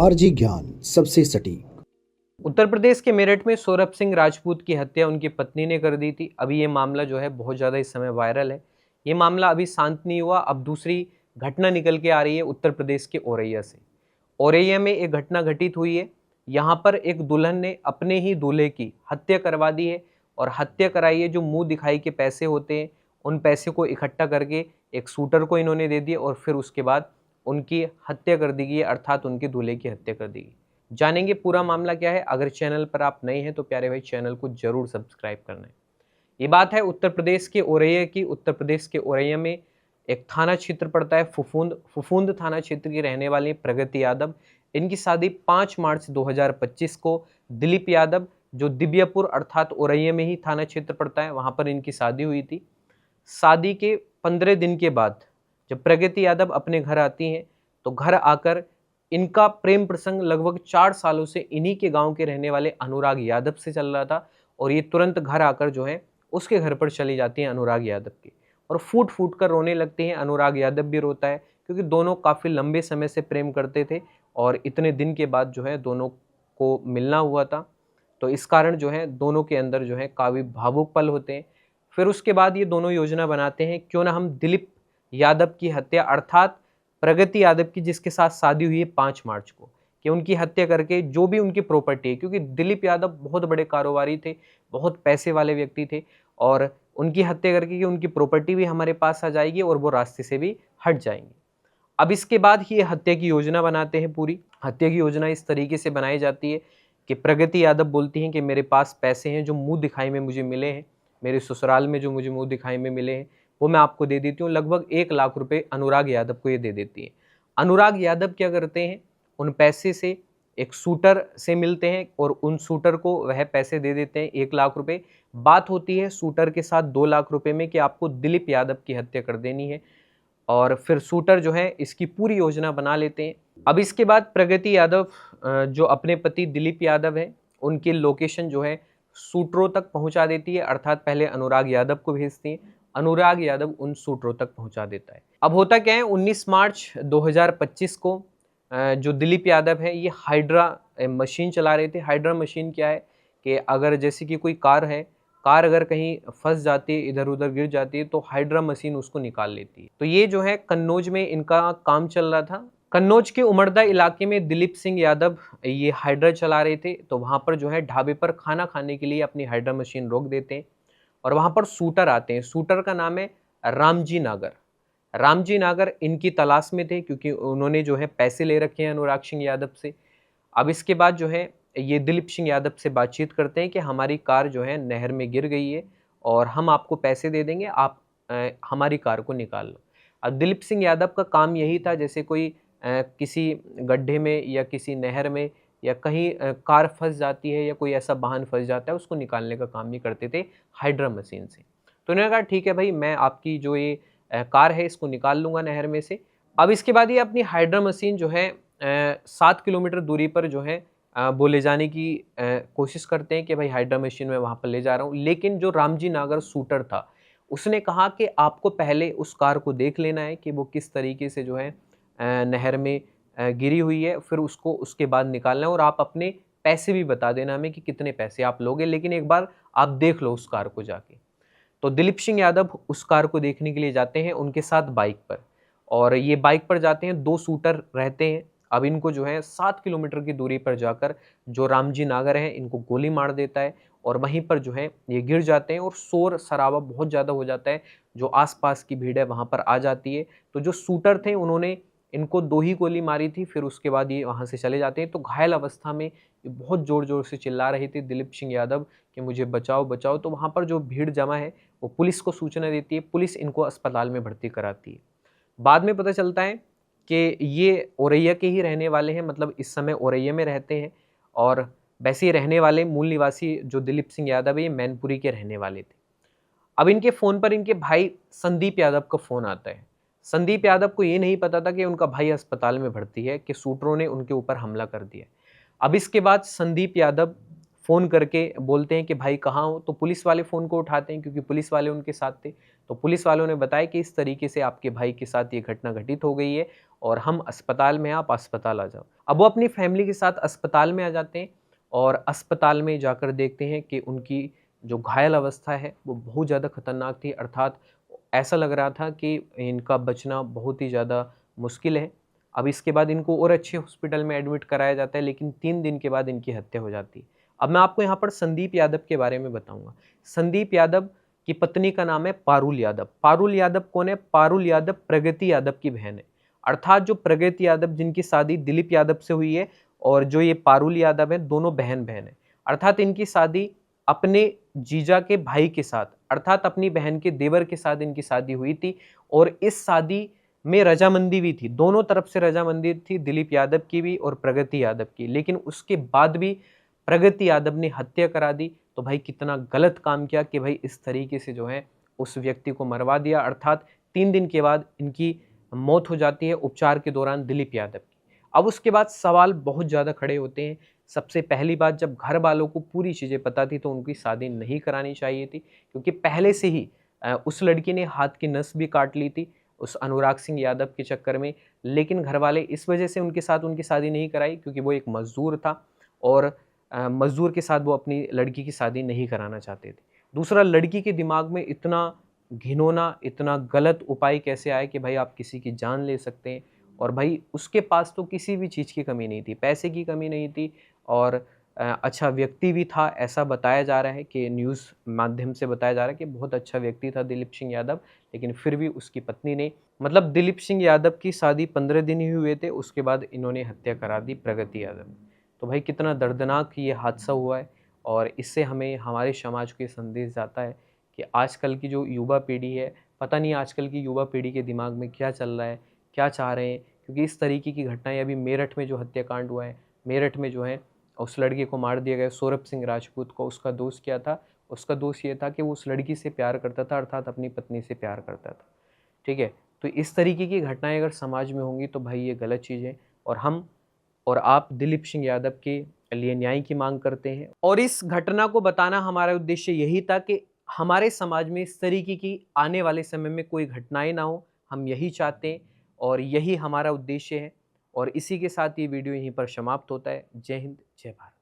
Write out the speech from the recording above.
RG ज्ञान सबसे सटीक। उत्तर प्रदेश के मेरठ में सौरभ सिंह राजपूत की हत्या उनकी पत्नी ने कर दी थी। अभी ये मामला जो है बहुत ज़्यादा इस समय वायरल है। ये मामला अभी शांत नहीं हुआ। अब दूसरी घटना निकल के आ रही है उत्तर प्रदेश के औरैया से। औरैया में एक घटना घटित हुई है। यहाँ पर एक दुल्हन ने अपने ही दूल्हे की हत्या करवा दी है और हत्या कराई है। जो मुंह दिखाई के पैसे होते हैं उन पैसे को इकट्ठा करके एक शूटर को इन्होंने दे दिए और फिर उसके बाद उनकी हत्या कर दी गई, अर्थात उनके दूल्हे की हत्या कर दी गई। जानेंगे पूरा मामला क्या है। अगर चैनल पर आप नए हैं तो प्यारे भाई चैनल को जरूर सब्सक्राइब करना है। ये बात है उत्तर प्रदेश के औरैया की। उत्तर प्रदेश के औरैया में एक थाना क्षेत्र पड़ता है फुफुंद। फुफुंद थाना क्षेत्र की रहने वाली प्रगति यादव। इनकी शादी 5 मार्च 2025 को दिलीप यादव, जो दिव्यापुर अर्थात औरैया में ही थाना क्षेत्र पड़ता है, वहां पर इनकी शादी हुई थी। शादी के 15 दिन के बाद जब प्रगति यादव अपने घर आती हैं तो घर आकर इनका प्रेम प्रसंग लगभग 4 सालों से इन्हीं के गांव के रहने वाले अनुराग यादव से चल रहा था और ये तुरंत घर आकर जो है उसके घर पर चली जाती हैं अनुराग यादव की और फूट फूट कर रोने लगती हैं। अनुराग यादव भी रोता है क्योंकि दोनों काफ़ी लंबे समय से प्रेम करते थे और इतने दिन के बाद जो है दोनों को मिलना हुआ था। तो इस कारण जो है दोनों के अंदर जो है काफ़ी भावुक पल होते हैं। फिर उसके बाद ये दोनों योजना बनाते हैं क्यों ना हम दिलीप यादव की हत्या अर्थात प्रगति यादव की, जिसके साथ शादी हुई है 5 मार्च को, कि उनकी हत्या करके जो भी उनकी प्रॉपर्टी है, क्योंकि दिलीप यादव बहुत बड़े कारोबारी थे, बहुत पैसे वाले व्यक्ति थे, और उनकी हत्या करके कि उनकी प्रॉपर्टी भी हमारे पास आ जाएगी और वो रास्ते से भी हट जाएंगे। अब इसके बाद ही ये हत्या की योजना बनाते हैं। पूरी हत्या की योजना इस तरीके से बनाई जाती है कि प्रगति यादव बोलती हैं कि मेरे पास पैसे हैं जो मुंह दिखाई में मुझे मिले हैं, मेरे ससुराल में जो मुझे मुंह दिखाई में मिले हैं वो मैं आपको दे देती हूँ। लगभग 1 लाख रुपए अनुराग यादव को ये दे देती है। अनुराग यादव क्या करते हैं, उन पैसे से एक शूटर से मिलते हैं और उन शूटर को वह पैसे दे देते हैं 1 लाख रुपए। बात होती है शूटर के साथ 2 लाख रुपए में कि आपको दिलीप यादव की हत्या कर देनी है और फिर शूटर जो है इसकी पूरी योजना बना लेते हैं। अब इसके बाद प्रगति यादव जो अपने पति दिलीप यादव है उनकी लोकेशन जो है शूटरों तक पहुंचा देती है, अर्थात पहले अनुराग यादव को भेजती है, अनुराग यादव उन शूटरों तक पहुंचा देता है। अब होता क्या है, 19 मार्च 2025 को जो दिलीप यादव है ये हाइड्रा मशीन चला रहे थे। हाइड्रा मशीन क्या है कि अगर जैसे कि कोई कार है, कार अगर कहीं फंस जाती है, इधर उधर गिर जाती है, तो हाइड्रा मशीन उसको निकाल लेती है। तो ये जो है कन्नौज में इनका काम चल रहा था। कन्नौज के उमरदा इलाके में दिलीप सिंह यादव ये हाइड्रा चला रहे थे, तो वहाँ पर जो है ढाबे पर खाना खाने के लिए अपनी हाइड्रा मशीन रोक देते हैं और वहाँ पर शूटर आते हैं। शूटर का नाम है रामजी नागर। रामजी नागर इनकी तलाश में थे क्योंकि उन्होंने जो है पैसे ले रखे हैं अनुराग सिंह यादव से। अब इसके बाद जो है ये दिलीप सिंह यादव से बातचीत करते हैं कि हमारी कार जो है नहर में गिर गई है और हम आपको पैसे दे देंगे, आप हमारी कार को निकाल लो। अब दिलीप सिंह यादव का काम यही था, जैसे कोई किसी गड्ढे में या किसी नहर में या कहीं कार फंस जाती है या कोई ऐसा वाहन फंस जाता है, उसको निकालने का काम ये करते थे हाइड्रा मशीन से। तो उन्होंने कहा ठीक है भाई, मैं आपकी जो ये कार है इसको निकाल लूँगा नहर में से। अब इसके बाद ये अपनी हाइड्रा मशीन जो है 7 किलोमीटर दूरी पर जो है वो ले जाने की कोशिश करते हैं कि भाई हाइड्रा मशीन मैं वहाँ पर ले जा रहा हूँ। लेकिन जो रामजी नागर शूटर था उसने कहा कि आपको पहले उस कार को देख लेना है कि वो किस तरीके से जो है नहर में गिरी हुई है, फिर उसको उसके बाद निकालना है और आप अपने पैसे भी बता देना हमें कि कितने पैसे आप लोगे, लेकिन एक बार आप देख लो उस कार को जाके। तो दिलीप सिंह यादव उस कार को देखने के लिए जाते हैं उनके साथ बाइक पर, और ये बाइक पर जाते हैं, 2 शूटर रहते हैं। अब इनको जो है 7 किलोमीटर की दूरी पर जाकर जो रामजी नागर है इनको गोली मार देता है और वहीं पर जो है ये गिर जाते हैं और शोर शराबा बहुत ज़्यादा हो जाता है। जो आसपास की भीड़ है वहाँ पर आ जाती है। तो जो शूटर थे उन्होंने इनको 2 ही गोली मारी थी, फिर उसके बाद ये वहाँ से चले जाते हैं। तो घायल अवस्था में ये बहुत ज़ोर ज़ोर से चिल्ला रहे थे दिलीप सिंह यादव कि मुझे बचाओ बचाओ। तो वहाँ पर जो भीड़ जमा है वो पुलिस को सूचना देती है, पुलिस इनको अस्पताल में भर्ती कराती है। बाद में पता चलता है कि ये औरैया के ही रहने वाले हैं, मतलब इस समय औरैया में रहते हैं और वैसे ही रहने वाले मूल निवासी जो दिलीप सिंह यादव है ये मैनपुरी के रहने वाले थे। अब इनके फ़ोन पर इनके भाई संदीप यादव का फ़ोन आता है। संदीप यादव को ये नहीं पता था कि उनका भाई अस्पताल में भर्ती है, कि शूटरों ने उनके ऊपर हमला कर दिया। अब इसके बाद संदीप यादव फ़ोन करके बोलते हैं कि भाई कहाँ हो? तो पुलिस वाले फ़ोन को उठाते हैं क्योंकि पुलिस वाले उनके साथ थे। तो पुलिस वालों ने बताया कि इस तरीके से आपके भाई के साथ ये घटना घटित हो गई है और हम अस्पताल में हैं, आप अस्पताल आ जाओ। अब वो अपनी फैमिली के साथ अस्पताल में आ जाते हैं और अस्पताल में जाकर देखते हैं कि उनकी जो घायल अवस्था है वो बहुत ज़्यादा खतरनाक थी, अर्थात ऐसा लग रहा था कि इनका बचना बहुत ही ज़्यादा मुश्किल है। अब इसके बाद इनको और अच्छे हॉस्पिटल में एडमिट कराया जाता है, लेकिन 3 दिन के बाद इनकी हत्या हो जाती है। अब मैं आपको यहाँ पर संदीप यादव के बारे में बताऊँगा। संदीप यादव की पत्नी का नाम है पारुल यादव। पारुल यादव कौन है? पारुल यादव प्रगति यादव की बहन है। अर्थात जो प्रगति यादव जिनकी शादी दिलीप यादव से हुई है और जो ये पारुल यादव है, दोनों बहन-बहन हैं। अर्थात इनकी शादी अपने जीजा के भाई के साथ, अर्थात अपनी बहन के देवर के साथ इनकी शादी हुई थी और इस शादी में रजामंदी भी थी। दोनों तरफ से रजामंदी थी, दिलीप यादव की भी और प्रगति यादव की। लेकिन उसके बाद भी प्रगति यादव ने हत्या करा दी। तो भाई कितना गलत काम किया कि भाई इस तरीके से जो है उस व्यक्ति को मरवा दिया। अर्थात 3 दिन के बाद इनकी मौत हो जाती है उपचार के दौरान दिलीप यादव की। अब उसके बाद सवाल बहुत ज़्यादा खड़े होते हैं। सबसे पहली बात, जब घर वालों को पूरी चीज़ें पता थी तो उनकी शादी नहीं करानी चाहिए थी, क्योंकि पहले से ही उस लड़की ने हाथ की नस भी काट ली थी उस अनुराग सिंह यादव के चक्कर में। लेकिन घर वाले इस वजह से उनके साथ उनकी शादी नहीं कराई क्योंकि वो एक मज़दूर था और मज़दूर के साथ वो अपनी लड़की की शादी नहीं कराना चाहते थे। दूसरा, लड़की के दिमाग में इतना घिनौना, इतना गलत उपाय कैसे आए कि भाई आप किसी की जान ले सकते हैं। और भाई उसके पास तो किसी भी चीज़ की कमी नहीं थी, पैसे की कमी नहीं थी और अच्छा व्यक्ति भी था, ऐसा बताया जा रहा है कि न्यूज़ माध्यम से बताया जा रहा है कि बहुत अच्छा व्यक्ति था दिलीप सिंह यादव। लेकिन फिर भी उसकी पत्नी ने, मतलब दिलीप सिंह यादव की शादी 15 दिन ही हुए थे, उसके बाद इन्होंने हत्या करा दी प्रगति यादव ने। तो भाई कितना दर्दनाक ये हादसा हुआ है और इससे हमें हमारे समाज को ये संदेश जाता है कि आजकल की जो युवा पीढ़ी है, पता नहीं आजकल की युवा पीढ़ी के दिमाग में क्या चल रहा है, क्या चाह रहे हैं। क्योंकि इस तरीके की घटनाएं, अभी मेरठ में जो हत्याकांड हुआ है, मेरठ में जो है उस लड़के को मार दिया गया सौरभ सिंह राजपूत को। उसका दोष क्या था? उसका दोष ये था कि वो उस लड़की से प्यार करता था, अर्थात अपनी पत्नी से प्यार करता था। ठीक है? तो इस तरीके की घटनाएं अगर समाज में होंगी तो भाई ये गलत चीज़ है और हम और आप दिलीप सिंह यादव के लिए न्याय की मांग करते हैं। और इस घटना को बताना हमारा उद्देश्य यही था कि हमारे समाज में इस तरीके की आने वाले समय में कोई घटनाएं ना हो, हम यही चाहते हैं और यही हमारा उद्देश्य है। और इसी के साथ ये वीडियो यहीं पर समाप्त होता है। जय हिंद, जय भारत।